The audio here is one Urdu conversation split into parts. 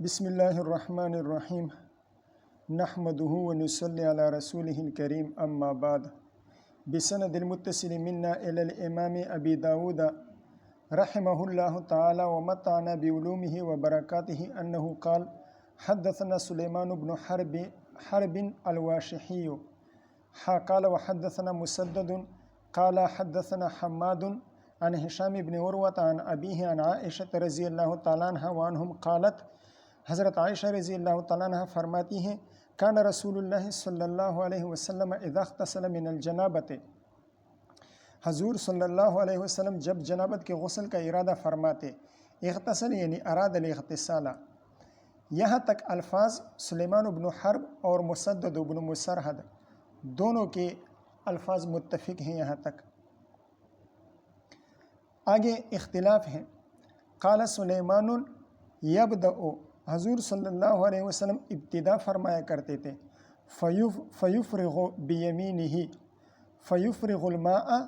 بسم اللہ الرحمن الرحیم نحمده ونصلی علی رسولہ الکریم اما بعد بسند المتصل منا الی الامام ابی داود رحمہ اللہ تعالی ومتعنا بعلومہ وبرکاتہ انہ قال حدثنا سلیمان بن حرب الواشحی قال وحدثنا مسدد قال حدثنا حماد عن ہشام بن عروۃ عن ابیہ عن عائشہ رضی اللہ تعالی عنہ وعنہم قالت، حضرت عائشہ رضی اللہ تعالیٰ عنہ فرماتی ہیں، کان رسول اللہ صلی اللہ علیہ وسلم اذا اغتسل من الجنابت، حضور صلی اللہ علیہ وسلم جب جنابت کے غسل کا ارادہ فرماتے، اغتسل یعنی اراد الاغتسال، یہاں تک الفاظ سلیمان بن حرب اور مسدد بن مسرحد دونوں کے الفاظ متفق ہیں یہاں تک۔ آگے اختلاف ہیں۔ قال سلیمان یبدأ، حضور صلی اللہ علیہ وسلم ابتدا فرمایا کرتے تھے، فیفرغ بیمینہ، فیفرغ الماء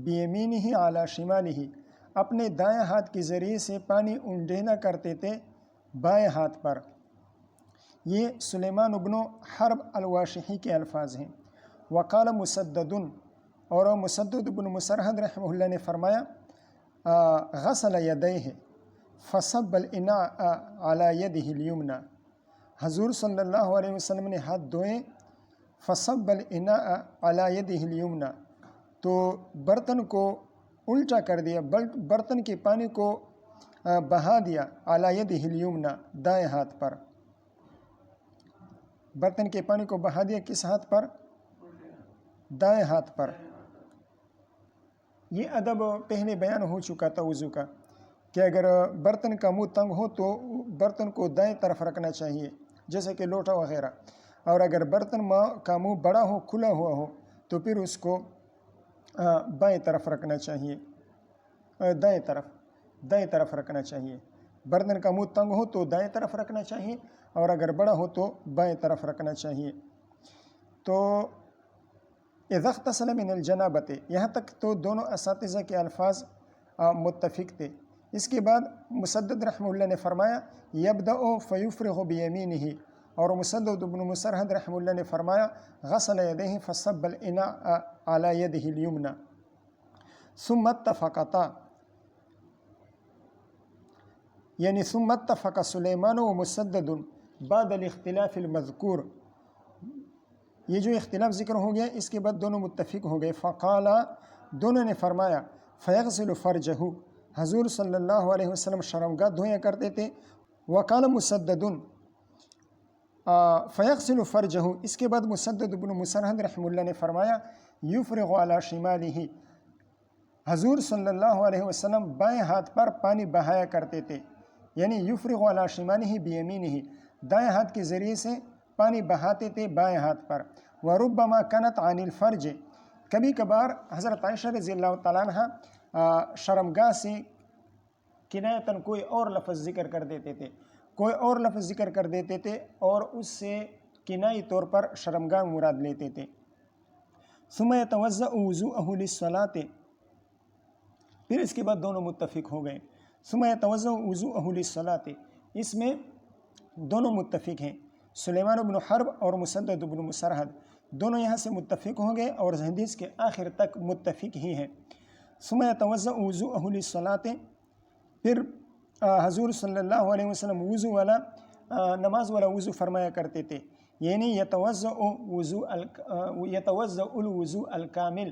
بیمینہ علی شمالہ، اپنے دائیں ہاتھ کے ذریعے سے پانی انڈیلا کرتے تھے بائیں ہاتھ پر۔ یہ سلیمان بن حرب الواشحی کے الفاظ ہیں۔ وقال مسدد، اور مسدد بن مسرحد رحمہ اللہ نے فرمایا، غسل یدیہ فصب الاناء علی یدہ الیمنی، حضور صلی اللہ علیہ وسلم نے ہاتھ دھوئے، فصب الاناء علی یدہ الیمنی، تو برتن کو الٹا کر دیا، برتن کے پانی کو بہا دیا، علی یدہ الیمنی، دائیں ہاتھ پر، برتن کے پانی کو بہا دیا کس ہاتھ پر؟ دائیں ہاتھ پر۔ یہ ادب پہلے بیان ہو چکا تھا وضو کا، کہ اگر برتن کا منہ تنگ ہو تو برتن کو دائیں طرف رکھنا چاہیے، جیسے کہ لوٹا وغیرہ، اور اگر برتن کا منہ بڑا ہو، کھلا ہوا ہو، تو پھر اس کو بائیں طرف رکھنا چاہیے، دائیں طرف رکھنا چاہیے۔ برتن کا منہ تنگ ہو تو دائیں طرف رکھنا چاہیے، اور اگر بڑا ہو تو بائیں طرف رکھنا چاہیے۔ تو اذا اغتسل من الجنابت، یہاں تک تو دونوں اساتذہ کے الفاظ متفق تھے۔ اس کے بعد مسدد رحمہ اللہ نے فرمایا، یبدأ فیفرغ بیمینہ، اور مسدد بن مسرحد رحمہ اللہ نے فرمایا، غسل یدیہ فصب الاناء علی یدہ الیمنی، ثم اتفقتا، یعنی ثم اتفق سلیمان و مسدد بعد الاختلاف المذکور، یہ جو اختلاف ذکر ہو گیا اس کے بعد دونوں متفق ہو گئے۔ فقالا، دونوں نے فرمایا، فیغسل فرجہ، حضور صلی اللہ علیہ وسلم شرمگاہ دھویا کرتے تھے۔ وقال مسدد فیغسل فرجہ، اس کے بعد مسدد بن مسرحد رحمہ اللہ نے فرمایا، یفرغ علی شمالہ، حضور صلی اللہ علیہ وسلم بائیں ہاتھ پر پانی بہایا کرتے تھے، یعنی یفرغ علی شمالہ بیمینہ، دائیں ہاتھ کے ذریعے سے پانی بہاتے تھے بائیں ہاتھ پر۔ وربما كانت عن الفرج، کبھی کبھار حضرت عائشہ رضی اللہ تعالیٰ عنہ شرمگاہ سے کنایتاً کوئی اور لفظ ذکر کر دیتے تھے، اور اس سے کنائی طور پر شرمگاہ مراد لیتے تھے۔ ثم يتوضأ وضوءه للصلاة، پھر اس کے بعد دونوں متفق ہو گئے۔ ثم يتوضأ وضوءه للصلاة، اس میں دونوں متفق ہیں، سلیمان بن حرب اور مسدد بن مسرحد دونوں یہاں سے متفق ہوں گے، اور حدیث کے آخر تک متفق ہی ہیں۔ ثم يتوضأ وضوءه للصلاة، پھر حضور صلی اللہ علیہ وسلم وضو والا، نماز والا وضو فرمایا کرتے تھے، یعنی یتوضأ الوضوء الکامل،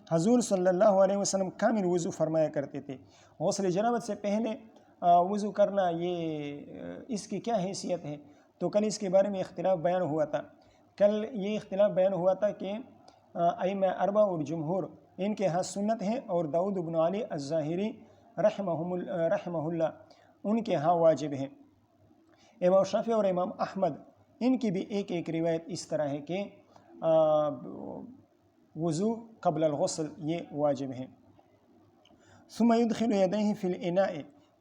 حضور صلی اللہ علیہ وسلم کامل وضو فرمایا کرتے تھے۔ غسل جنابت سے پہلے وضو کرنا، یہ اس کی کیا حیثیت ہے؟ تو کل اس کے بارے میں اختلاف بیان ہوا تھا۔ کل یہ اختلاف بیان ہوا تھا کہ ائمہ اربعہ اور جمہور ان کے ہاں سنت ہے، اور داؤد بن علی الظاہری رحمہ اللہ ان کے ہاں واجب ہے۔ امام شافعی اور امام احمد ان کی بھی ایک روایت اس طرح ہے کہ وضو قبل الغسل یہ واجب ہے۔ ثم يدخل یدیہ فی الاناء،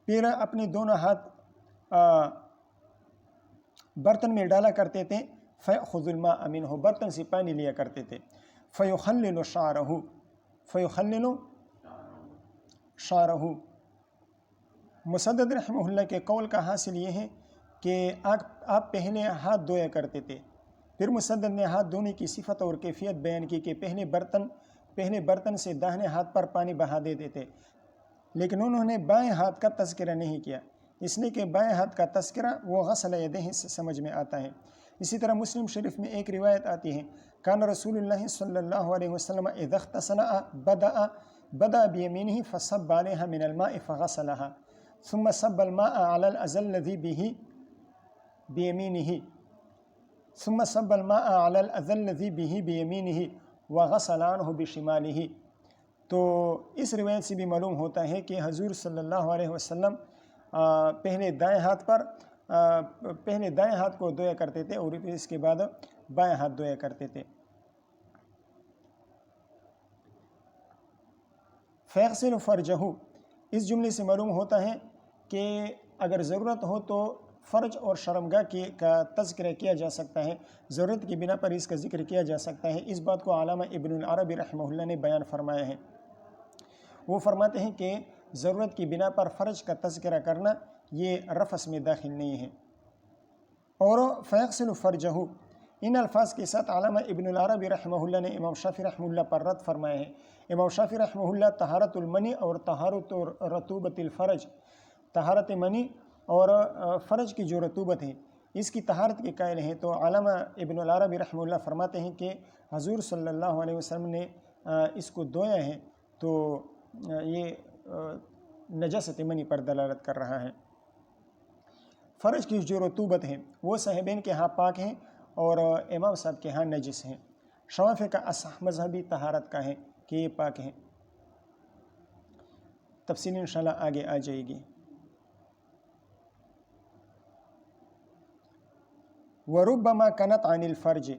پھر اپنے دونوں ہاتھ برتن میں ڈالا کرتے تھے، فیأخذ الماء منہ، برتن سے پانی لیا کرتے تھے، فیخلل شعرہ، مسدد رحمہ اللہ کے قول کا حاصل یہ ہے کہ آپ پہلے ہاتھ دھویا کرتے تھے۔ پھر مسدد نے ہاتھ دھونے کی صفت اور کیفیت بیان کی کہ پہلے برتن سے داہنے ہاتھ پر پانی بہا دیتے تھے، لیکن انہوں نے بائیں ہاتھ کا تذکرہ نہیں کیا، اس لیے کہ بائیں ہاتھ کا تذکرہ وہ غسل یدیہ سے سمجھ میں آتا ہے۔ اسی طرح مسلم شریف میں ایک روایت آتی ہے، کان رسول اللہ صلی اللہ علیہ وسلم اذا اغتسل بدأ بیمینہ فصب علیہا من الماء فغسلہا ثم صب الماء علی الأذى الذی به بیمینہ ثم صب الماء علی الأذى الذی به بیمینہ وغسل عنہ بشمالہ۔ تو اس روایت سے بھی معلوم ہوتا ہے کہ حضور صلی اللہ علیہ وسلم پہلے دائیں ہاتھ کو دھویا کرتے تھے اور اس کے بعد بائیں ہاتھ دھویا کرتے تھے۔ فیغسل فرجہ، اس جملے سے معلوم ہوتا ہے کہ اگر ضرورت ہو تو فرج اور شرمگاہ کا تذکرہ کیا جا سکتا ہے، ضرورت کی بنا پر اس کا ذکر کیا جا سکتا ہے۔ اس بات کو علامہ ابن العربی رحمہ اللہ نے بیان فرمایا ہے۔ وہ فرماتے ہیں کہ ضرورت کی بنا پر فرج کا تذکرہ کرنا یہ رفث میں داخل نہیں ہے۔ اور فیغسل فرجہ، ان الفاظ کے ساتھ علامہ ابن العربی رحمہ اللہ نے امام شافعی رحمہ اللہ پر رد فرمائے ہیں۔ امام شافعی رحمہ اللہ طہارت المنی اور طہارت رطوبت الفرج، طہارت منی اور فرج کی جو رطوبت ہے اس کی طہارت کے قائل ہیں، تو علامہ ابن العربی رحمہ اللہ فرماتے ہیں کہ حضور صلی اللہ علیہ وسلم نے اس کو دھویا ہے، تو یہ نجاست منی پر دلالت کر رہا ہے۔ فرج کی جو رطوبت ہے وہ صاحبین کے ہاں پاک ہیں اور امام صاحب کے ہاں نجس ہیں۔ شوافی کا اصح مذہبی طہارت کا ہے کہ یہ پاک ہیں۔ تفصیل انشاءاللہ آگے آ جائے گی۔ وَرُبَّمَا كَانَتْ عَنِ الْفَرْجِ،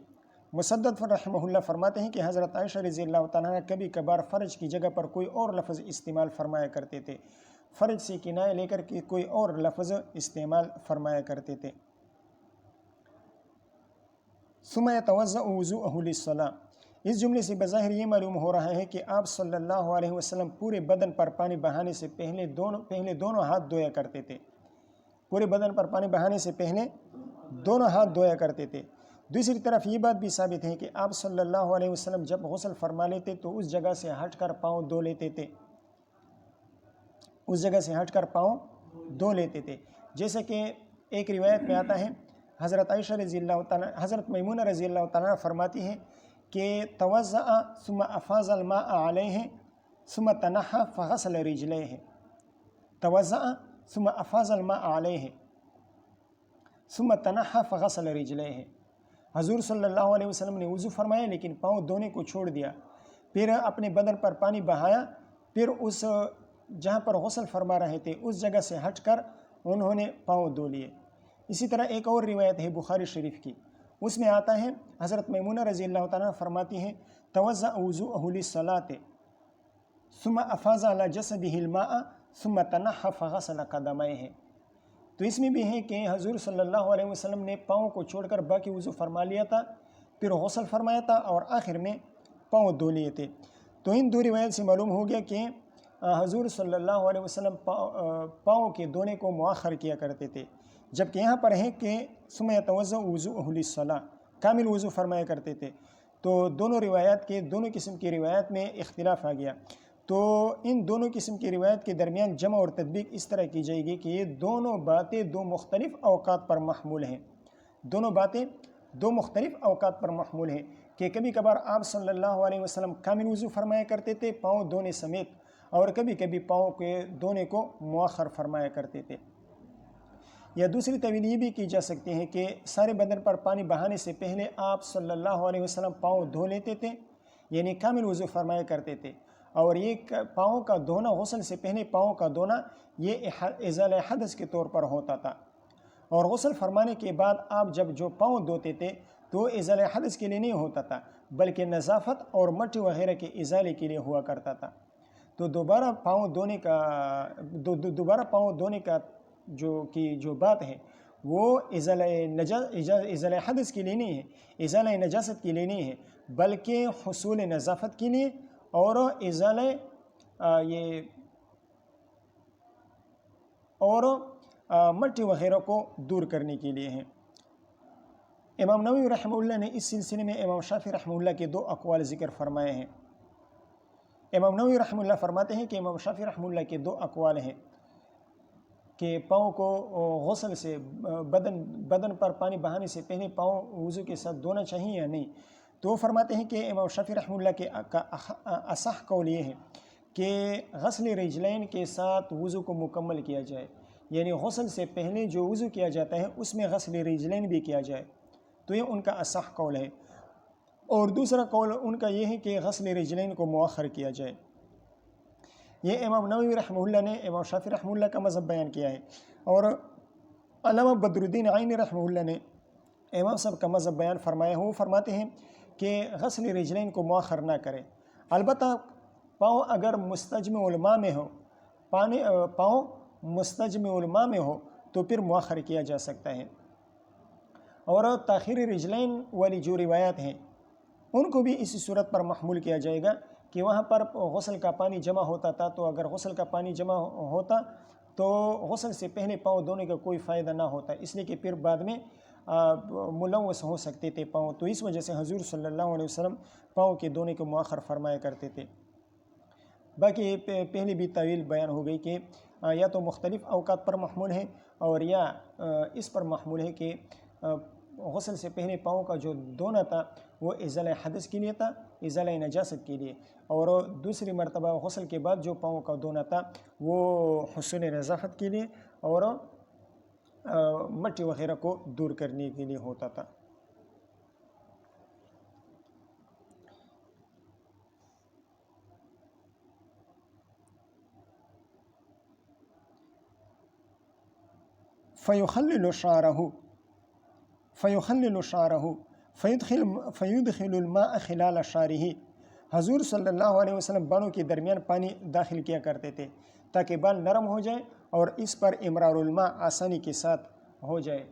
مسدد رحمہ اللہ فرماتے ہیں کہ حضرت عائشہ رضی اللہ تعالیٰ کبھی کبھار فرج کی جگہ پر کوئی اور لفظ استعمال فرمایا کرتے تھے، فرج سے کنایہ لے کر کے کوئی اور لفظ استعمال فرمایا کرتے تھے۔ ثُمَّ يَتَوَضَّأُ وُضُوءَهُ لِلصَّلَاةِ، اس جملے سے بظاہر یہ معلوم ہو رہا ہے کہ آپ صلی اللہ علیہ وسلم پورے بدن پر پانی بہانے سے پہلے دونوں ہاتھ دھویا کرتے تھے، پورے بدن پر پانی بہانے سے پہلے دونوں ہاتھ دھویا کرتے تھے۔ دوسری طرف یہ بات بھی ثابت ہے کہ آپ صلی اللہ علیہ وسلم جب غسل فرما لیتے تو اس جگہ سے ہٹ کر پاؤں دھو لیتے تھے، جیسے کہ ایک روایت میں آتا ہے، حضرت میمونہ رضی اللہ تعالیٰ فرماتی ہیں کہ توضأ ثم افاض الماء علیہ ثم تنحى فغسل رجلیہ، توضأ ثم افاض الماء علیہ ثم تنحى فغسل رجلیہ، حضور صلی اللہ علیہ وسلم نے وضو فرمایا لیکن پاؤں دھونے کو چھوڑ دیا، پھر اپنے بدن پر پانی بہایا، پھر اس جہاں پر غسل فرما رہے تھے اس جگہ سے ہٹ کر انہوں نے پاؤں دھو لیے۔ اسی طرح ایک اور روایت ہے بخاری شریف کی، اس میں آتا ہے حضرت میمونہ رضی اللہ تعالیٰ فرماتی ہیں توضأ وضوءه للصلاة ثم افاض على جسده الماء ثم تنحى فغسل قدميه، تو اس میں بھی ہے کہ حضور صلی اللہ علیہ وسلم نے پاؤں کو چھوڑ کر باقی وضو فرما لیا تھا، پھر غسل فرمایا تھا اور آخر میں پاؤں دھو لیے تھے۔ تو ان دو روایت سے معلوم ہو گیا کہ حضور صلی اللہ علیہ وسلم پاؤں کے دھونے کو مؤخر کیا کرتے تھے، جبکہ یہاں پر ہے کہ ثم يتوضأ وضوءه للصلاة، کامل وضو فرمایا کرتے تھے۔ تو دونوں قسم کی روایات میں اختلاف آ گیا، تو ان دونوں قسم کی روایت کے درمیان جمع اور تطبیق اس طرح کی جائے گی کہ یہ دونوں باتیں دو مختلف اوقات پر محمول ہیں، دونوں باتیں دو مختلف اوقات پر محمول ہیں، کہ کبھی کبھار آپ صلی اللہ علیہ وسلم کامل وضو فرمایا کرتے تھے پاؤں دھونے سمیت، اور کبھی کبھی پاؤں کے دھونے کو مؤخر فرمایا کرتے تھے۔ یا دوسری تعبیر یہ بھی کی جا سکتی ہے کہ سارے بدن پر پانی بہانے سے پہلے آپ صلی اللہ علیہ وسلم پاؤں دھو لیتے تھے، یعنی کامل وضو فرمایا کرتے تھے، اور یہ پاؤں کا دھونا غسل سے پہلے پاؤں کا دھونا یہ ازالہ حدث کے طور پر ہوتا تھا، اور غسل فرمانے کے بعد آپ جب جو پاؤں دھوتے تھے تو ازالہ حدث کے لیے نہیں ہوتا تھا بلکہ نظافت اور مٹی وغیرہ کے ازالے کے لیے ہوا کرتا تھا۔ تو دوبارہ پاؤں دھونے کا جو بات ہے وہ ازالہ حدث کے لیے نہیں ہے، ازالہ نجاست کے لیے نہیں ہے، بلکہ حصول نظافت کے لیے اور مٹی وغیرہ کو دور کرنے کے لیے ہیں۔ امام نووی رحمہ اللہ نے اس سلسلے میں امام شافعی رحمہ اللہ کے 2 اقوال ذکر فرمائے ہیں۔ امام نووی رحمہ اللہ فرماتے ہیں کہ امام شافعی رحمہ اللہ کے 2 اقوال ہیں کہ پاؤں کو غسل سے بدن پر پانی بہانے سے پہلے پاؤں وضو کے ساتھ دھونا چاہیے یا نہیں۔ تو وہ فرماتے ہیں کہ امام شافعی رحمہ اللہ کا اصح قول یہ ہے کہ غسل رجلین کے ساتھ وضو کو مکمل کیا جائے، یعنی غسل سے پہلے جو وضو کیا جاتا ہے اس میں غسل رجلین بھی کیا جائے، تو یہ ان کا اصح قول ہے۔ اور دوسرا قول ان کا یہ ہے کہ غسل رجلین کو مؤخر کیا جائے۔ یہ امام نووی رحمہ اللہ نے امام شافعی رحمہ اللہ کا مذہب بیان کیا ہے، اور علامہ بدر الدین عینی رحمہ اللہ نے امام صاحب کا مذہب بیان فرمایا ہے۔ وہ فرماتے ہیں کہ غسل رجلین کو مؤخر نہ کرے، البتہ پاؤں اگر مستجمع علماء میں ہو، پاؤں مستجمع علماء میں ہو تو پھر مؤخر کیا جا سکتا ہے۔ اور تاخیر رجلین والی جو روایات ہیں ان کو بھی اسی صورت پر محمول کیا جائے گا کہ وہاں پر غسل کا پانی جمع ہوتا تھا، تو اگر غسل کا پانی جمع ہوتا تو غسل سے پہلے پاؤں دھونے کا کوئی فائدہ نہ ہوتا، اس لیے کہ پھر بعد میں ملوث ہو سکتے تھے پاؤں، تو اس وجہ سے حضور صلی اللہ علیہ وسلم پاؤں کے دھونے کو مؤخر فرمایا کرتے تھے۔ باقی پہلے بھی طویل بیان ہو گئی کہ یا تو مختلف اوقات پر محمول ہے اور یا اس پر محمول ہے کہ غسل سے پہلے پاؤں کا جو دھونا تھا وہ ازالہ حدث کے لیے تھا، ازالہ نجاست کے لیے، اور دوسری مرتبہ غسل کے بعد جو پاؤں کا دھونا تھا وہ حسن نظافت کے لیے اور مٹی وغیرہ کو دور کرنے کے لیے ہوتا تھا۔ فَيُخَلِّلُ شَعْرَهُ فَيُدْخِلُ الْمَاءَ خِلَالَ شَعْرِهِ۔ حضور صلی اللہ علیہ وسلم بالوں کے درمیان پانی داخل کیا کرتے تھے تاکہ بال نرم ہو جائیں اور اس پر امرار الماء آسانی کے ساتھ ہو جائے،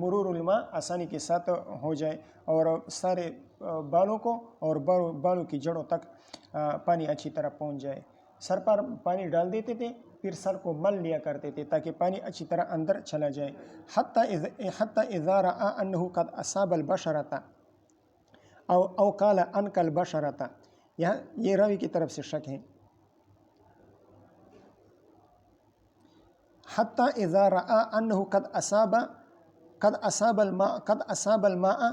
مرور الماء آسانی کے ساتھ ہو جائے، اور سارے بالوں کو اور بالوں کی جڑوں تک پانی اچھی طرح پہنچ جائے۔ سر پر پانی ڈال دیتے تھے، پھر سر کو مل لیا کرتے تھے تاکہ پانی اچھی طرح اندر چلا جائے۔ حتی اذا رأى انه قد اصاب البشرة او قال انقى البشرة، یہاں یہ راوی کی طرف سے شک ہے۔ حتی اذا رأى انه قد اصاب الماء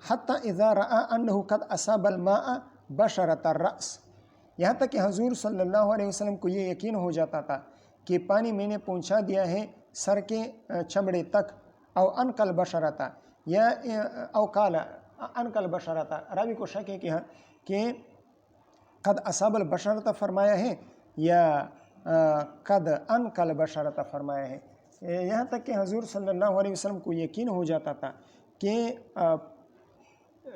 حتی اذا رأى انه قد اصاب الماء بشرة الرأس، یہاں تک کہ حضور صلی اللہ علیہ وسلم کو یہ یقین ہو جاتا تھا کہ پانی میں نے پہنچا دیا ہے سر کے چمڑے تک، او انقى البشرة یا او قال انقى البشرة، راوی کو شک ہے کہ قد اصاب البشرة فرمایا ہے یا قد انقى البشرة فرمایا ہے۔ یہاں تک کہ حضور صلی اللہ علیہ وسلم کو یقین ہو جاتا تھا کہ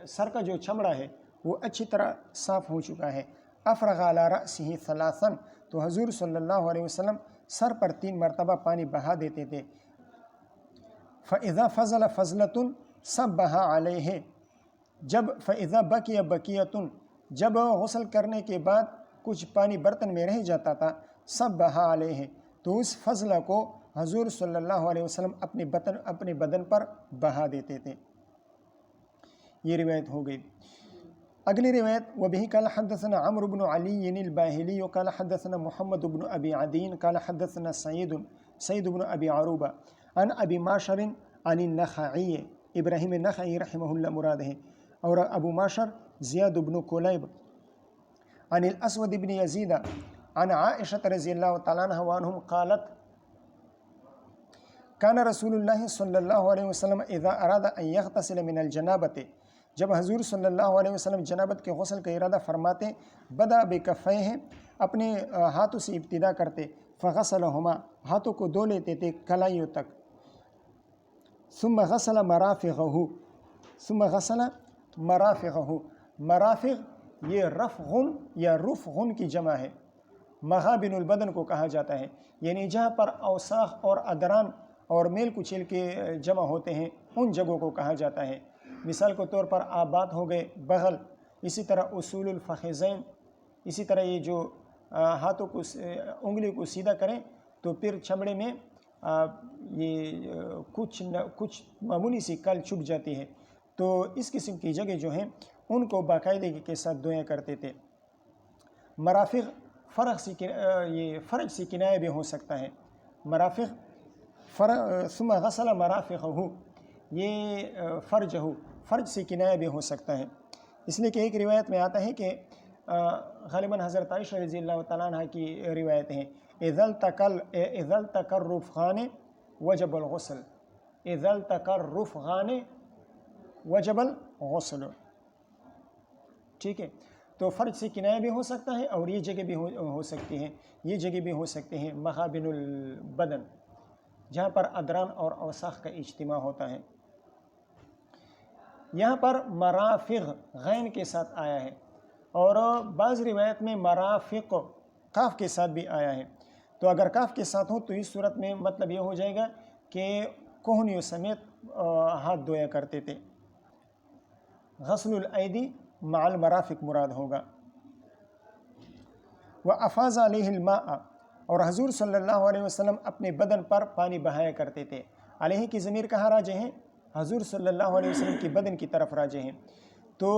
سر کا جو چمڑا ہے وہ اچھی طرح صاف ہو چکا ہے۔ افرغ علی رأسہ ثلاثا، تو حضور صلی اللہ علیہ وسلم سر پر 3 مرتبہ پانی بہا دیتے تھے۔ فَإِذَا فَضَلَ فَضْلَةٌ صَبَّهَا عَلَيْهِ، جب فَإِذَا بَقِيَ بَقِيَةٌ، جب غسل کرنے کے بعد کچھ پانی برتن میں رہ جاتا تھا، صَبَّهَا عَلَيْهِ، تو اس فضلہ کو حضور صلی اللہ علیہ وسلم اپنے بدن پر بہا دیتے تھے۔ یہ روایت ہو گئی۔ اگلی روایت، وبه قال حدثنا عمرو بن علي الباهلي قال حدثنا محمد بن ابي عدين قال حدثنا سعيد بن ابي عروبه عن ابي معشر عن النخعي، ابراہیم نخعی رحمہ اللہ مراد ہے، اور ابو معشر زیاد بن کلیب عن الاسود بن یزید عن عائشہ رضی اللہ تعالیٰ عنہ وعنہم قالت کان رسول اللہ صلی اللہ علیہ وسلم اذا اراد ان یغتسل من الجنابۃ، جب حضور صلی اللہ علیہ وسلم جنابت کے غسل کا ارادہ فرماتے، بدا بکفیہ، اپنے ہاتھوں سے ابتدا کرتے، فغسلہما، ہاتھوں کو دھو لیتے تھے کلائیوں تک، ثم غسل مرافقہ، مرافق یہ رفغن یا رفغن کی جمع ہے، مغابن البدن کو کہا جاتا ہے، یعنی جہاں پر اوساخ اور ادران اور میل کچیل کے جمع ہوتے ہیں ان جگہوں کو کہا جاتا ہے۔ مثال کے طور پر آبات ہو گئے بغل، اسی طرح اصول الفخذین، اسی طرح یہ جو ہاتھوں کو انگلی کو سیدھا کریں تو پھر چمڑے میں یہ کچھ معمولی سی کل چھپ جاتی ہے، تو اس قسم کی جگہ جو ہیں ان کو باقاعدگی کے ساتھ دھویا کرتے تھے۔ مرافق یہ فرج سے کنایہ بھی ہو سکتا ہے، مرافق ثم غسل مرافقہ، یہ فرج سے کنایہ بھی ہو سکتا ہے، اس لیے کہ ایک روایت میں آتا ہے کہ غالباً حضرت عائشہ رضی اللہ تعالیٰ عنہ کی روایت ہیں، اذا التقى الرفقان وجب الغسل، اذا التقى الرفقان وجب الغسل، ٹھیک ہے۔ تو فرج سے کنایہ بھی ہو سکتا ہے اور یہ جگہ بھی ہو سکتی ہے، یہ جگہ بھی ہو سکتے ہیں مغابن البدن، جہاں پر ادران اور اوساخ کا اجتماع ہوتا ہے۔ یہاں پر مرافق غین کے ساتھ آیا ہے اور بعض روایت میں مرافق قاف کے ساتھ بھی آیا ہے، تو اگر قاف کے ساتھ ہو تو اس صورت میں مطلب یہ ہو جائے گا کہ کوہنیوں سمیت ہاتھ دھویا کرتے تھے، غسل الایدی مع المرافق مراد ہوگا۔ وَأَفَاضَ عَلَيْهِ الْمَاءَ، اور حضور صلی اللہ علیہ وسلم اپنے بدن پر پانی بہایا کرتے تھے۔ علیہ کی ضمیر کہاں راجع ہیں؟ حضور صلی اللہ علیہ وسلم کی بدن کی طرف راجع ہیں، تو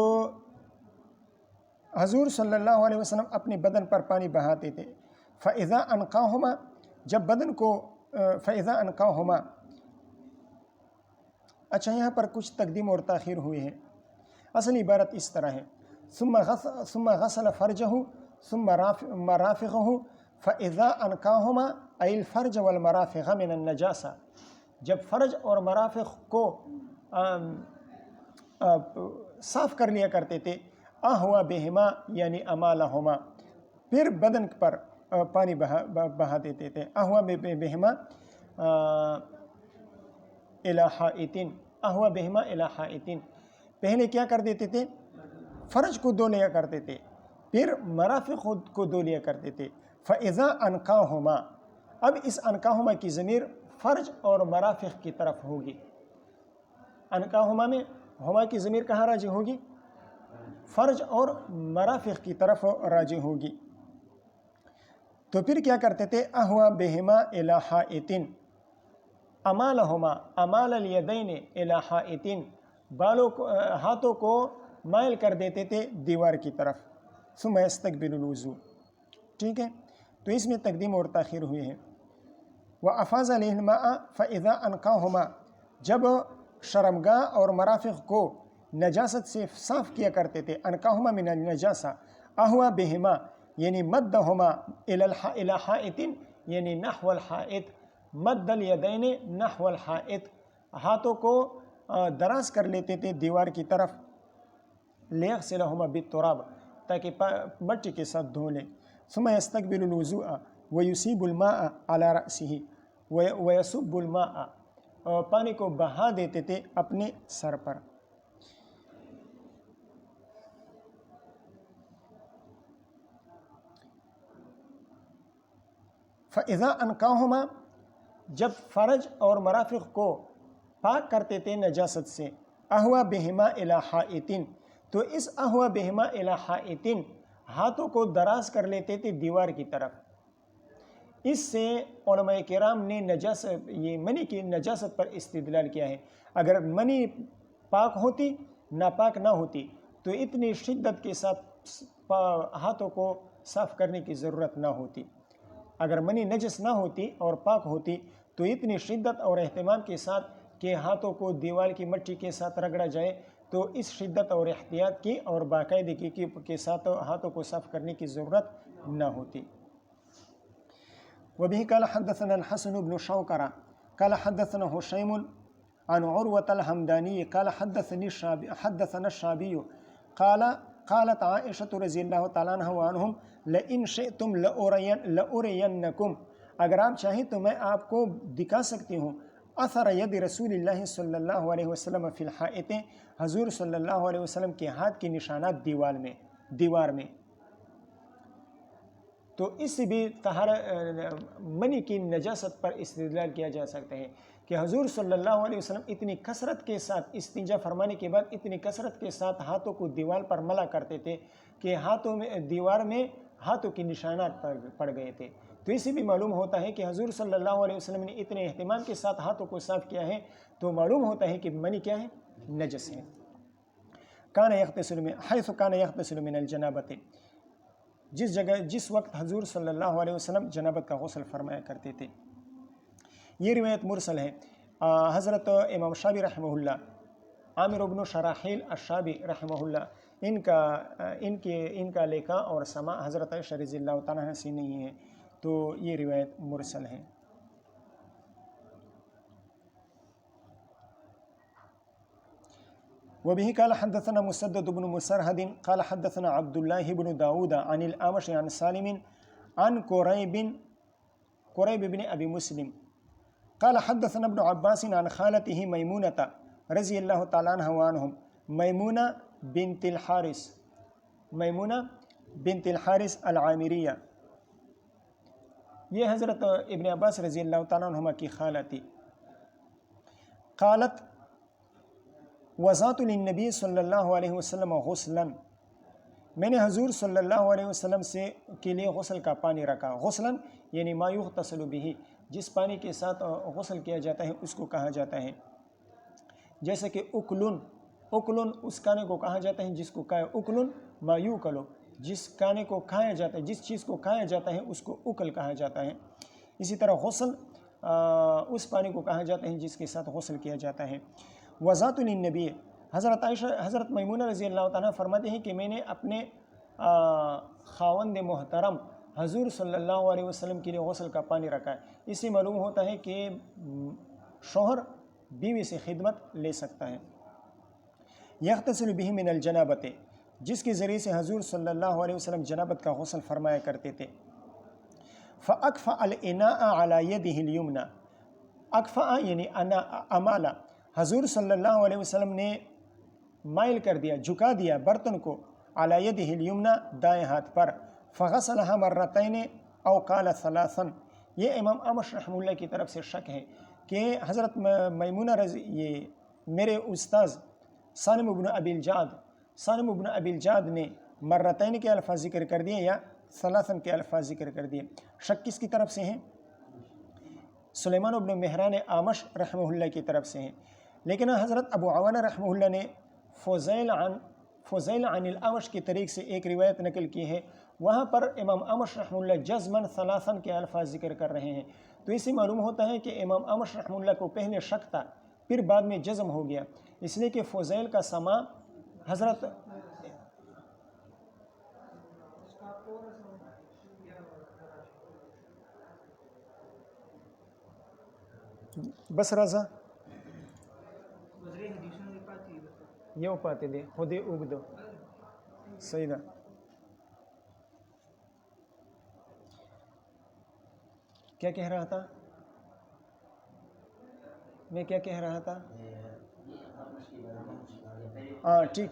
حضور صلی اللہ علیہ وسلم اپنے بدن پر پانی بہاتے تھے۔ فَإِذَا أَنْقَاهُمَا، جب بدن کو فَإِذَا أَنْقَاهُمَا، اچھا یہاں پر کچھ تقدیم اور تاخیر ہوئی ہے، اصل عبارت اس طرح ہے، ثم غسل فرجہ ثم مرافقہ فَإِذَا أَنْقَاهُمَا أَيْ الْفَرْجَ وَالْمَرَافِقَ مِنَ النَّجَاسَةِ، جب فرج اور مرافق کو صاف کر لیا کرتے تھے، اہوا بہما یعنی امالہما، پھر بدن پر پانی بہا دیتے تھے، اہوا بہما الی حائطٍ، اہوا بہما الی حائطٍ، پہلے کیا کر دیتے تھے؟ فرج کو دھو لیا کرتے تھے، پھر مرافق کو دھو لیا کرتے تھے۔ فَإِذَا أَنْقَاهُمَا، اب اس انقاہما کی ضمیر فرج اور مرافق کی طرف ہوگی، انقاہما میں ہما کی ضمیر کہاں راجع ہوگی؟ فرج اور مرافق کی طرف راجع ہوگی، تو پھر کیا کرتے تھے؟ اہوا بہما الی حائطٍ، امالہما امال الیدین الی حائطٍ، ہاتھوں کو مائل کر دیتے تھے دیوار کی طرف، ثم یستقبل الوضوء، ٹھیک ہے، تو اس میں تقدیم اور تاخیر ہوئی ہے۔ وَأَفَاضَ عَلَيْهِ الْمَاءَ فَإِذَا أَنْقَاهُمَا، جب شرمگاہ اور مرافق کو نجاست سے صاف کیا کرتے تھے، انقاہما من النجاسہ، اہوا بہما یعنی مدہما الی حائط یعنی نحو الحائط، مد الیدین نحو الحائط، ہاتھوں کو دراز کر لیتے تھے دیوار کی طرف، لیغسلہما بالتراب، تاکہ مٹی کے ساتھ دھو لیں، ثم یستقبل الوضوء ویصیب الماء علی رأسہ، ویصب الماء، پانی کو بہا دیتے تھے اپنے سر پر۔ فَإِذَا أَنْقَاهُمَا، جب فرج اور مرافق کو پاک کرتے تھے نجاست سے، اہوا بہما الی حائطٍ، تو اس اہوا بہما الی حائطٍ، ہاتھوں کو دراز کر لیتے تھے دیوار کی طرف۔ اس سے علماء کرام نے یہ منی کی نجاست پر استدلال کیا ہے، اگر منی پاک ہوتی ناپاک نہ ہوتی تو اتنی شدت کے ساتھ ہاتھوں کو صاف کرنے کی ضرورت نہ ہوتی، اگر منی نجس نہ ہوتی اور پاک ہوتی تو اتنی شدت اور اہتمام کے ساتھ کہ ہاتھوں کو دیوار کی مٹی کے ساتھ رگڑا جائے، تو اس شدت اور احتیاط کی اور باقاعدگی کے ساتھ ہاتھوں کو صاف کرنے کی ضرورت نہ ہوتی۔ وبه قال حدثنا الحسن بن شوكرة قال حدثنا هشيم عن عروة الحمداني قال حدثنا الشعبي قالت عائشة رضی اللہ تعالیٰ عنہم لئن شئتم لأرینکم، اگر آپ چاہیں تو میں آپ کو دکھا سکتی ہوں، اثر ید رسول اللہ صلی اللہ علیہ وسلم فی الحائط، حضور صلی اللہ علیہ وسلم کے ہاتھ کی نشانات دیوار میں، تو اس سے بھی منی کی نجاست پر استدلال کیا جا سکتا ہے کہ حضور صلی اللہ علیہ وسلم اتنی کثرت کے ساتھ استنجا فرمانے کے بعد اتنی کثرت کے ساتھ ہاتھوں کو دیوار پر ملا کرتے تھے کہ دیوار میں ہاتھوں کی نشانات پڑ گئے تھے، تو اسی بھی معلوم ہوتا ہے کہ حضور صلی اللہ علیہ وسلم نے اتنے اہتمام کے ساتھ ہاتھوں کو صاف کیا ہے، تو معلوم ہوتا ہے کہ منی کیا ہے؟ نجس ہے۔ کان یغتسل من حیث کان یغتسل من الجنابۃ، جس وقت حضور صلی اللہ علیہ وسلم جنابت کا غسل فرمایا کرتے تھے۔ یہ روایت مرسل ہے۔ حضرت امام شابی رحمہ اللہ، عامر بن شراحیل الشابی رحمہ اللہ، ان کا لکھا اور سماع حضرت عائشہ رضی اللہ تعالیٰ عنہ سے نہیں ہے، تو یہ روایت مرسل ہے۔ وبه قال حدثنا مسدد بن مسرهد قال حدثنا عبد الله بن داود عن الأعمش عن سالم عن قريب بن أبي مسلم قال حدثنا ابن عباس عن خالته ميمونة رضی اللہ تعالیٰ عنہ وعنہم، میمونہ بنت الحارث العامریہ، یہ حضرت ابن عباس رضی اللہ تعالیٰ عنہما کی خالہ تھی۔ قالت وضعت للنبی صلی اللہ علیہ وسلم غسلا، میں نے حضور صلی اللہ علیہ وسلم کے لیے غسل کا پانی رکھا۔ غسلا یعنی ما یغتسل بہ، جس پانی کے ساتھ غسل کیا جاتا ہے اس کو کہا جاتا ہے، جیسے کہ اکلن اس کھانے کو کہا جاتا ہے جس کو کھایا، اکلن ما یوکلو، جس کھانے کو کھایا جاتا ہے، جس چیز کو کھایا جاتا ہے اس کو اکل کہا جاتا ہے۔ اسی طرح غسل اس پانی کو کہا جاتا ہے جس کے ساتھ غسل کیا جاتا ہے۔ وضعت للنبی، حضرت میمونہ رضی اللہ تعالیٰ فرماتے ہیں کہ میں نے اپنے خاوند محترم حضور صلی اللہ علیہ وسلم کے لیے غسل کا پانی رکھا ہے۔ اس سے معلوم ہوتا ہے کہ شوہر بیوی سے خدمت لے سکتا ہے۔ یغتسل بہ من الجنابۃ، جس کے ذریعے سے حضور صلی اللہ علیہ وسلم جنابت کا غسل فرمایا کرتے تھے۔ فاکفأ الاناء علی یدہ الیمنی، اکفأ یعنی امالا، حضور صلی اللہ علیہ وسلم نے مائل کر دیا، جھکا دیا برتن کو، علی یدہ الیمنی، دائیں ہاتھ پر، فغسلھا مرتین او قال ثلاثا، یہ امام اعمش رحمہ اللہ کی طرف سے شک ہے کہ حضرت میمونہ یہ میرے استاذ سالم بن ابی الجعد نے مرتین کے الفاظ ذکر کر دیے یا ثلاثن کے الفاظ ذکر کر دیے۔ شک کس کی طرف سے ہیں؟ سلیمان بن مہران اعمش رحمہ اللہ کی طرف سے ہیں، لیکن حضرت ابو عوانہ رحمہ اللہ نے فضیل عن الاعمش کی طریق سے ایک روایت نقل کی ہے، وہاں پر امام اعمش رحمہ اللہ جزماً ثلاثن کے الفاظ ذکر کر رہے ہیں۔ تو اس سے معلوم ہوتا ہے کہ امام اعمش رحمہ اللہ کو پہلے شک تھا، پھر بعد میں جزم ہو گیا، اس لیے کہ فضیل کا سماع حضرت بس رضا یہ پاتے دے خودے اگ دو صحیح دا۔ کیا کہہ رہا تھا میں؟ کیا کہہ رہا تھا؟ ہاں ٹھیک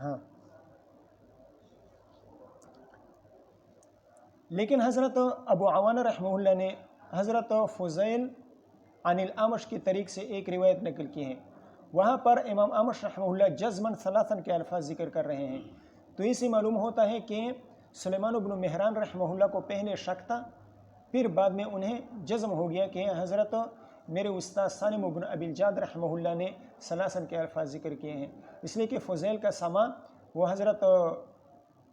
ہاں۔ لیکن حضرت ابو عوانہ رحمہ اللہ نے حضرت فضیل عن الاعمش کی طریق سے ایک روایت نقل کی ہے، وہاں پر امام اعمش رحمہ اللہ جزماً ثلاثن کے الفاظ ذکر کر رہے ہیں۔ تو اس سے معلوم ہوتا ہے کہ سلیمان بن مہران رحمہ اللہ کو پہلے شک تھا، پھر بعد میں انہیں جزم ہو گیا کہ حضرت میرے استاد سالم بن ابی الجعد رحمہ اللہ نے ثلاثن کے الفاظ ذکر کیے ہیں، اس لیے کہ فضیل کا سماع وہ حضرت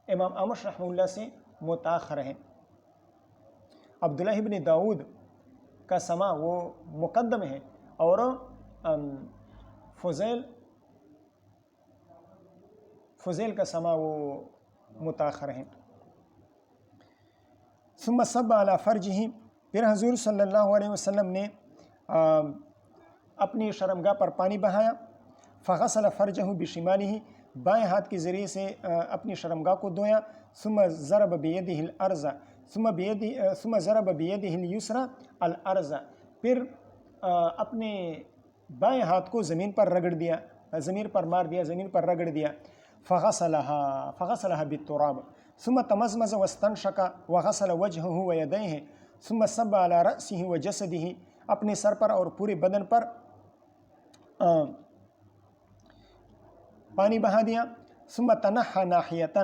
امام اعمش رحمہ اللہ سے متاخر ہے۔ عبداللہ بن داود کا سماع وہ مقدم ہے اور فضیل کا سماع وہ متاخر ہے۔ ثم صب علی فرجہ، پھر حضور صلی اللہ علیہ وسلم نے اپنی شرمگاہ پر پانی بہایا، فغسل فرجہ بشمالہ، بائیں ہاتھ کے ذریعے سے اپنی شرمگاہ کو دھویا، ثم ضرب بیدہ الارض، ثم ضرب بیدہ الیسری الارض، پھر اپنے بائیں ہاتھ کو زمین پر رگڑ دیا، زمین پر مار دیا، زمین پر رگڑ دیا، فغسلها بالتراب، ثم تمزمز واستنشق وغسل وجهه ويديه، ثم صب على رأسه وجسده، اپنے سر پر اور پورے بدن پر پانی بہا دیا، ثم تنحى ناحیة،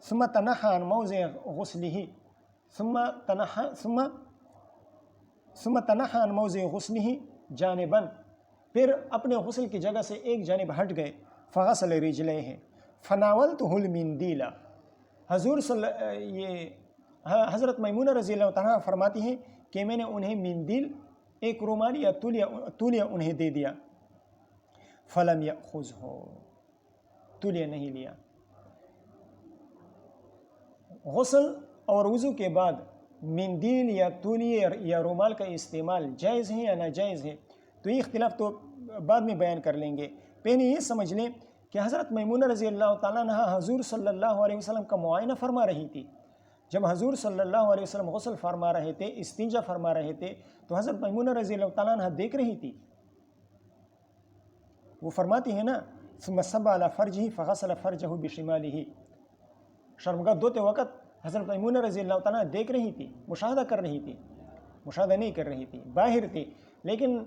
ثم تنحى عن موضع غسله، ثم تنحى عن موضع غسله جانبا، پھر اپنے غسل کی جگہ سے ایک جانب ہٹ گئے، فغسل رجلیہ فناولتہ المندیل، حضرت میمونہ رضی اللہ تعالیٰ فرماتی ہیں کہ میں نے انہیں مندیل، ایک رومال یا تولیہ انہیں دے دیا، فلم یأخذہ، تولیہ نہیں لیا۔ غسل اور وضو کے بعد مندیل یا تولیہ یا رومال کا استعمال جائز ہے یا ناجائز ہے، تو یہ اختلاف تو بعد میں بیان کر لیں گے۔ پہلے یہ سمجھ لیں کہ حضرت میمونہ رضی اللہ تعالیٰ عنہ حضور صلی اللہ علیہ وسلم کا معائنہ فرما رہی تھی۔ جب حضور صلی اللہ علیہ وسلم غسل فرما رہے تھے، استنجا فرما رہے تھے، تو حضرت میمونہ رضی اللہ تعالیٰ عنہ دیکھ رہی تھی۔ وہ فرماتی ہے نا، ثم صب علی فرجہ فغسل فرجہ بشمالہ، شرمگاہ دھوتے وقت حضرت میمونہ رضی اللہ تعالیٰ عنہ دیکھ رہی تھی، مشاہدہ کر رہی تھی، مشاہدہ نہیں کر رہی تھی، باہر تھی، لیکن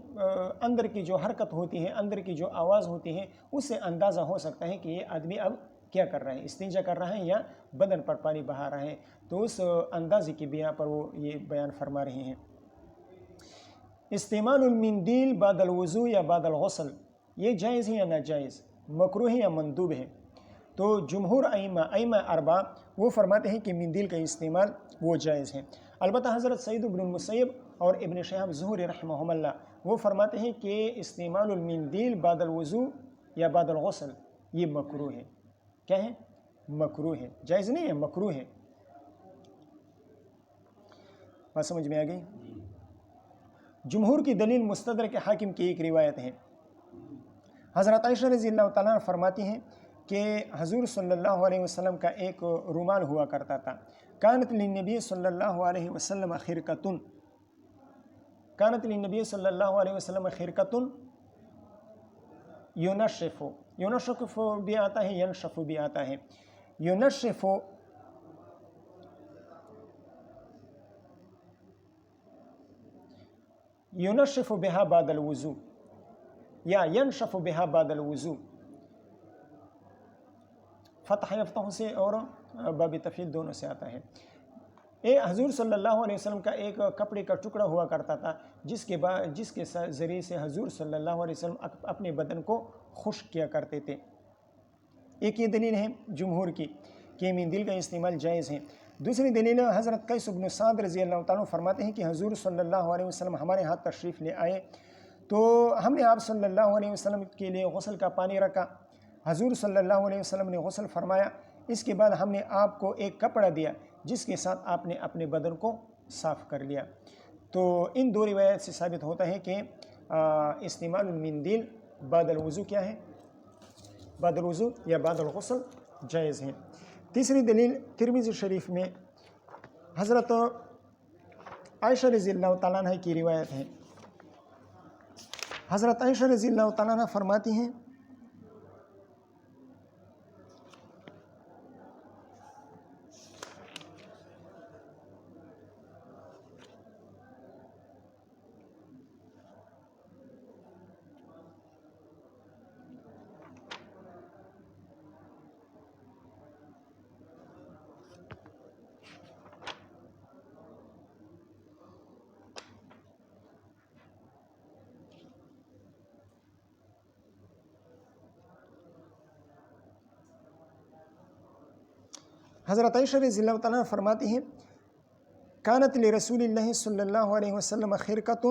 اندر کی جو حرکت ہوتی ہے، اندر کی جو آواز ہوتی ہے، اس سے اندازہ ہو سکتا ہے کہ یہ آدمی اب کیا کر رہا ہے، استنجا کر رہا ہے یا بدن پر پانی بہا رہا ہے، تو اس اندازے کی بنا پر وہ یہ بیان فرما رہے ہیں۔ استعمال المندیل بعد الوضو یا بعد الغسل، یہ جائز ہے یا ناجائز، مکروہ ہے یا مندوب ہے؟ تو جمہور ائمہ اربعہ وہ فرماتے ہیں کہ مندیل کا استعمال وہ جائز ہے۔ البتہ حضرت سعید بن المسیب اور ابن شہاب زہری رحمہم اللہ وہ فرماتے ہیں کہ استعمال المندیل بعد الوضو یا بعد الغسل یہ مکروہ ہے۔ کیا ہے؟ مکروہ ہے، جائز نہیں ہے، مکروہ ہے۔ بات سمجھ میں آ گئی؟ جمہور کی دلیل مستدرک حاکم کی ایک روایت ہے، حضرت عائشہ رضی اللہ تعالیٰ فرماتی ہیں کہ حضور صلی اللہ علیہ وسلم کا ایک رومال ہوا کرتا تھا، کانت للنبی صلی اللہ علیہ وسلم خرقۃ، کانت للنبی صلی اللہ علیہ وسلم خرقۃ ینشف، ینشف بھی آتا ہے، ینشف بھی آتا ہے، ینشف ینشف بها بعد الوضو یا ینشف بها بعد الوضو، فتح یفتح سے اور باب تفعیل دونوں سے آتا ہے۔ حضور صلی اللہ علیہ وسلم کا ایک کپڑے کا ٹکڑا ہوا کرتا تھا جس کے ذریعے سے حضور صلی اللہ علیہ وسلم اپنے بدن کو خشک کیا کرتے تھے۔ ایک یہ دلیل ہے جمہور کی کہ مندیل کا استعمال جائز ہے۔ دوسری دلیل حضرت قیس بن سعد رضی اللہ تعالیٰ فرماتے ہیں کہ حضور صلی اللہ علیہ وسلم ہمارے ہاتھ تشریف لے آئے تو ہم نے آپ صلی اللہ علیہ وسلم کے لیے غسل کا پانی رکھا، حضور صلی اللہ علیہ وسلم نے غسل فرمایا، اس کے بعد ہم نے آپ کو ایک کپڑا دیا جس کے ساتھ آپ نے اپنے بدن کو صاف کر لیا۔ تو ان دو روایت سے ثابت ہوتا ہے کہ استعمال المندیل بعد الوضو کیا ہے؟ بعد الوضو یا بعد الغسل جائز ہے۔ تیسری دلیل ترمذی شریف میں حضرت عائشہ رضی اللہ تعالیٰ عنہ کی روایت ہے، حضرت عائشہ رضی اللہ تعالیٰ عنہ فرماتی ہیں حضرت عائشہ رضی اللہ تعالیٰ فرماتی ہیں کانت لرسول اللہ صلی اللہ علیہ وسلم خرقۃ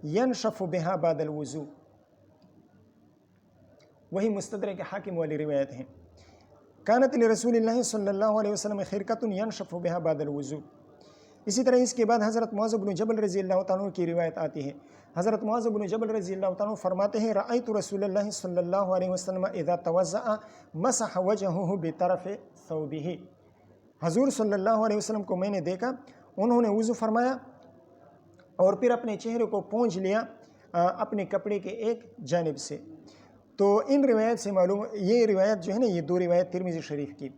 ینشف بها بعد الوضو، وہی مستدرک حاکم والی روایت ہے، کانت لرسول اللہ صلی اللہ علیہ وسلم خرقۃ ینشف بها بعد الوضو۔ اسی طرح اس کے بعد حضرت معاذ بن جبل رضی اللہ تعالیٰ کی روایت آتی ہے، حضرت معاذ بن جبل رضی اللہ تعالیٰ فرماتے ہیں رأیت رسول اللہ صلی اللہ علیہ وسلم اذا توضأ مسح وجهه بطرف ثوبه، حضور صلی اللہ علیہ وسلم کو میں نے دیکھا انہوں نے وضو فرمایا اور پھر اپنے چہرے کو پونچھ لیا اپنے کپڑے کے ایک جانب سے۔ تو ان روایت سے معلوم، یہ روایت جو ہے نا، یہ دو روایت ترمذی شریف کی،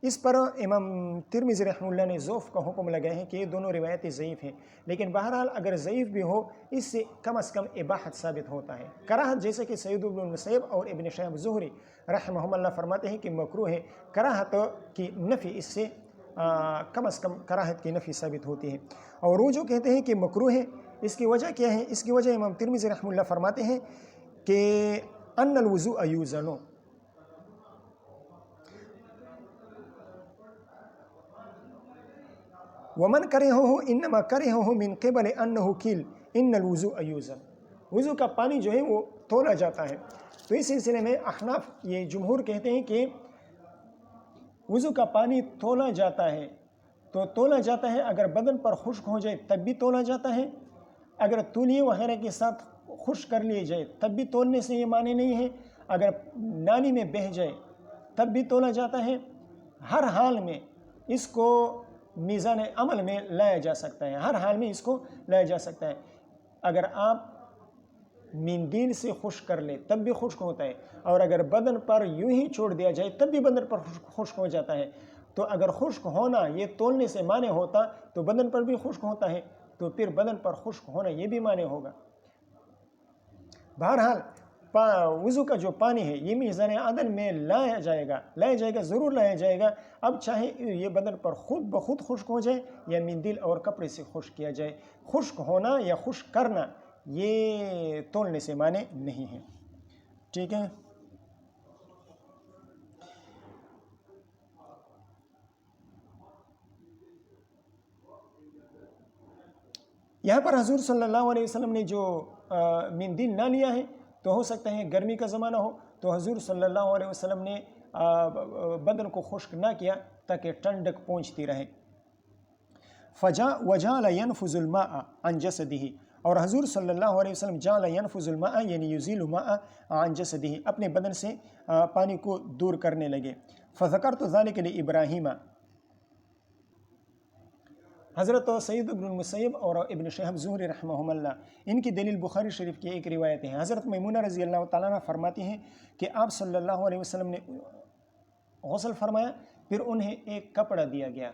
اس پر امام ترمذی رحمہ اللہ نے ضعف کا حکم لگائے ہیں کہ یہ دونوں روایتیں ضعیف ہیں، لیکن بہرحال اگر ضعیف بھی ہو اس سے کم از کم اباحت ثابت ہوتا ہے، کراہت، جیسے کہ سعید بن المسیب اور ابن شہاب زہری رحمہم اللہ فرماتے ہیں کہ مکروہ ہے، کراہت کی نفی اس سے کم از کم کراہت کی نفی ثابت ہوتی ہے۔ اور وہ جو کہتے ہیں کہ مکروہ ہے، اس کی وجہ کیا ہے؟ اس کی وجہ امام ترمذی رحمہ اللہ فرماتے ہیں کہ ان الوضوء یوزن، ومن کرہہ انما کرہہ من قبل انہ قیل ان الوضوء یوزن، وضو کا پانی جو ہے وہ تولا جاتا ہے۔ تو اس سلسلے میں احناف یہ جمہور کہتے ہیں کہ وضو کا پانی تولا جاتا ہے، تو تولا جاتا ہے اگر بدن پر خشک ہو جائے تب بھی تولا جاتا ہے، اگر تولیے وغیرہ کے ساتھ خشک کر لیے جائے تب بھی تولنے سے یہ معنی نہیں ہے، اگر نالی میں بہہ جائے تب بھی تولا جاتا ہے۔ ہر حال میں اس کو میزان عمل میں لایا جا سکتا ہے، ہر حال میں اس کو لایا جا سکتا ہے۔ اگر آپ مندیل سے خشک کر لیں تب بھی خشک ہوتا ہے، اور اگر بدن پر یوں ہی چھوڑ دیا جائے تب بھی بدن پر خشک ہو جاتا ہے۔ تو اگر خشک ہونا یہ تولنے سے معنی ہوتا تو بدن پر بھی خشک ہوتا ہے، تو پھر بدن پر خشک ہونا یہ بھی معنی ہوگا۔ بہرحال وضو کا جو پانی ہے یہ میزان عدل میں لایا جائے گا، ضرور لایا جائے گا، اب چاہے یہ بدن پر خود بخود خشک ہو جائے یا مندیل اور کپڑے سے خشک کیا جائے، خشک ہونا یا خشک کرنا یہ تولنے سے معنی نہیں ہے۔ ٹھیک ہے، یہاں پر حضور صلی اللہ علیہ وسلم نے جو مندیل نہ لیا ہے تو ہو سکتا ہے گرمی کا زمانہ ہو، تو حضور صلی اللہ علیہ وسلم نے بدن کو خشک نہ کیا تاکہ ٹھنڈک پہنچتی رہے۔ وجعل ينفذ الماء عن جسده، اور حضور صلی اللہ علیہ وسلم جعل ينفذ الماء یعنی یزیل ماء عن جسده، اپنے بدن سے پانی کو دور کرنے لگے۔ فذکرت ذلك لابراہیم، حضرت سعید ابن المسیب اور ابن شہاب زہری رحمہم اللہ ان کی دلیل بخاری شریف کی ایک روایت ہے۔ حضرت میمونہ رضی اللہ تعالیٰ عنہ فرماتی ہیں کہ آپ صلی اللہ علیہ وسلم نے غسل فرمایا، پھر انہیں ایک کپڑا دیا گیا،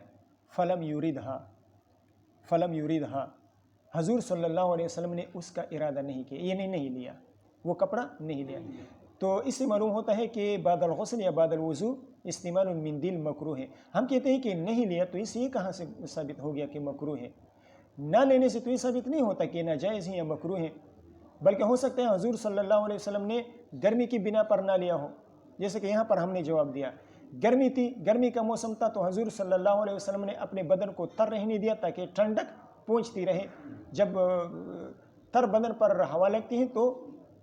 فلم یریدہا، حضور صلی اللہ علیہ وسلم نے اس کا ارادہ نہیں کیا، یعنی نہیں لیا، وہ کپڑا نہیں لیا۔ تو اس سے معلوم ہوتا ہے کہ بعد الغسل یا بعد الوضو استعمال المندیل مکروہ ہے۔ ہم کہتے ہیں کہ نہیں لیا تو اس یہ کہاں سے ثابت ہو گیا کہ مکروہ ہے؟ نہ لینے سے تو یہ ثابت نہیں ہوتا کہ ناجائز ہے یا مکروہ ہے، بلکہ ہو سکتا ہے حضور صلی اللہ علیہ وسلم نے گرمی کی بنا پر نہ لیا ہو، جیسے کہ یہاں پر ہم نے جواب دیا گرمی تھی، گرمی کا موسم تھا، تو حضور صلی اللہ علیہ وسلم نے اپنے بدن کو تر رہنے دیا تاکہ ٹھنڈک پہنچتی رہے۔ جب تر بدن پر ہوا لگتی ہے تو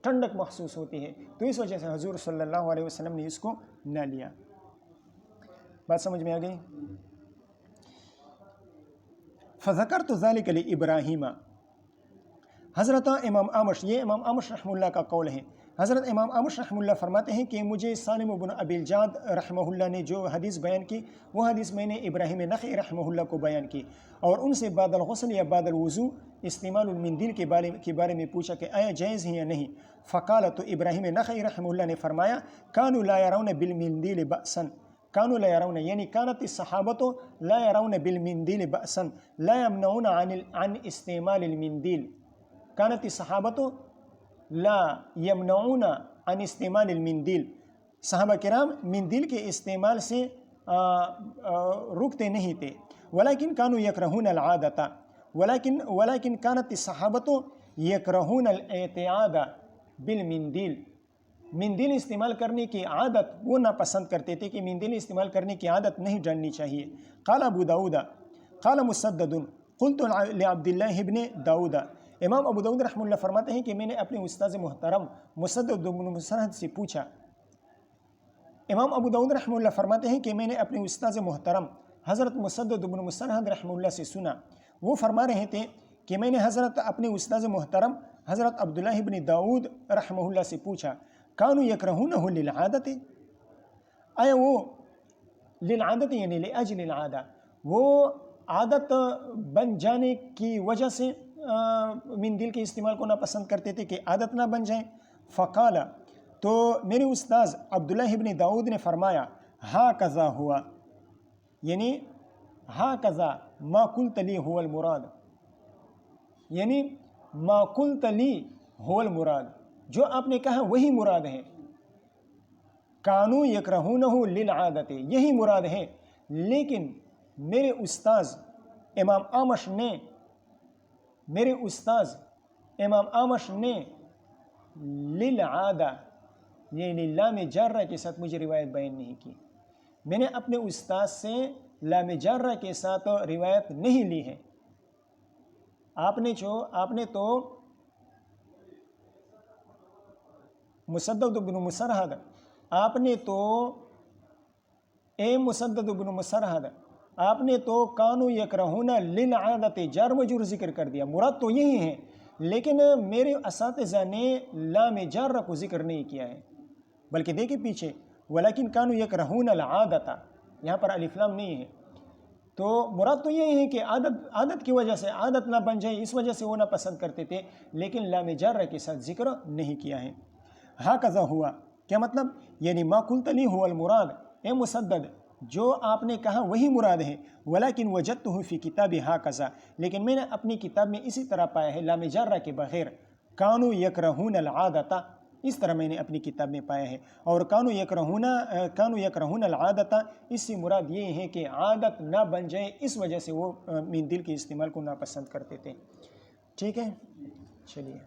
ٹھنڈک محسوس ہوتی ہے، تو اس وجہ سے حضور صلی اللہ علیہ وسلم نے اس کو نہ لیا۔ بات سمجھ میں آ گئی؟ فذکرت ذلک لابراہیم، حضرت امام اعمش، یہ امام اعمش رحمہ اللہ کا قول ہے، حضرت امام اعمش رحمہ اللہ فرماتے ہیں کہ مجھے سالم بن ابی الجعد رحمہ اللہ نے جو حدیث بیان کی وہ حدیث میں نے ابراہیم نخعی رحمہ اللہ کو بیان کی، اور ان سے بعد الغسل یا بعد الوضو استعمال المندیل کے بارے میں پوچھا کہ آیا جائز ہے یا نہیں۔ فقال، تو ابراہیم نخعی رحمہ اللہ نے فرمایا کانوا لا يرون بالمندیل بأسا، کانوا لا يرون یعنی کانت الصحابۃ لا يرون بالمندیل بأسا لا يمنعون عن استعمال المندیل، کانت الصحابۃ لا یمنعون عن استعمال المندیل، صحابہ کرام مندیل کے استعمال سے رکتے نہیں تھے، ولیکن کانوا یکرہون العادۃ، ولیکن کانت الصحابۃ یکرہون الاعتیاد بالمندیل، مندیل استعمال کرنے کی عادت وہ ناپسند کرتے تھے کہ مندیل استعمال کرنے کی عادت نہیں ڈالنی چاہیے۔ قال ابو داود قال مسدد قلت لعبد اللہ ابن داود، امام ابو داود رحمہ اللہ فرماتے ہیں کہ میں نے اپنے استاذ محترم مسدد بن مسرہد سے پوچھا، امام ابو داود رحمہ اللہ فرماتے ہیں کہ میں نے اپنے استاذ محترم حضرت مسدد بن مسرہد رحمہ اللہ سے سنا، وہ فرما رہے تھے کہ میں نے حضرت اپنے استاذ محترم حضرت عبداللہ بن داود رحمہ اللہ سے پوچھا کانوا یکرہونہ للعادت، آیا وہ للعادت یعنی لاجل العادہ، وہ عادت بن جانے کی وجہ سے مندیل کے استعمال کو ناپسند کرتے تھے کہ عادت نہ بن جائیں؟ فقال، تو میرے استاذ عبداللہ بن داود نے فرمایا ہاکذا ہوا، یعنی ہاکذا ما قلت لی هو المراد، یعنی ما قلت لی هو المراد، جو آپ نے کہا وہی مراد ہے، کانوا یکرہونہ للعادت یہی مراد ہے، لیکن میرے استاذ امام آمش نے للعادہ یعنی لام جارہ کے ساتھ مجھے روایت بیان نہیں کی. میں نے اپنے استاذ سے لام جارہ کے ساتھ روایت نہیں لی ہے. آپ نے تو مسدد بن مسرحد آپ نے تو کانو یکرہون للعادت جار مجرور ذکر کر دیا. مراد تو یہی ہے لیکن میرے اساتذہ نے لام جارہ کو ذکر نہیں کیا ہے، بلکہ دیکھیں پیچھے ولیکن کانو یکرہون العادت، یہاں پر الف لام نہیں ہے. تو مراد تو یہی ہے کہ عادت کی وجہ سے عادت نہ بن جائے، اس وجہ سے وہ نہ پسند کرتے تھے، لیکن لام جارہ کے ساتھ ذکر نہیں کیا ہے. ہاکذا ہوا کیا مطلب؟ یعنی ما قلت لی هو المراد، اے مسدد جو آپ نے کہا وہی مراد ہے. ولیکن وجدتہ فی کتاب ہاکذا، لیکن میں نے اپنی کتاب میں اسی طرح پایا ہے لام جارہ کے بغیر. کانو یکرہون العادت، اس طرح میں نے اپنی کتاب میں پایا ہے. اور کانو یکرہون العادت اس سے مراد یہ ہے کہ عادت نہ بن جائے، اس وجہ سے وہ من دل کے استعمال کو ناپسند کرتے تھے. ٹھیک ہے، چلیے.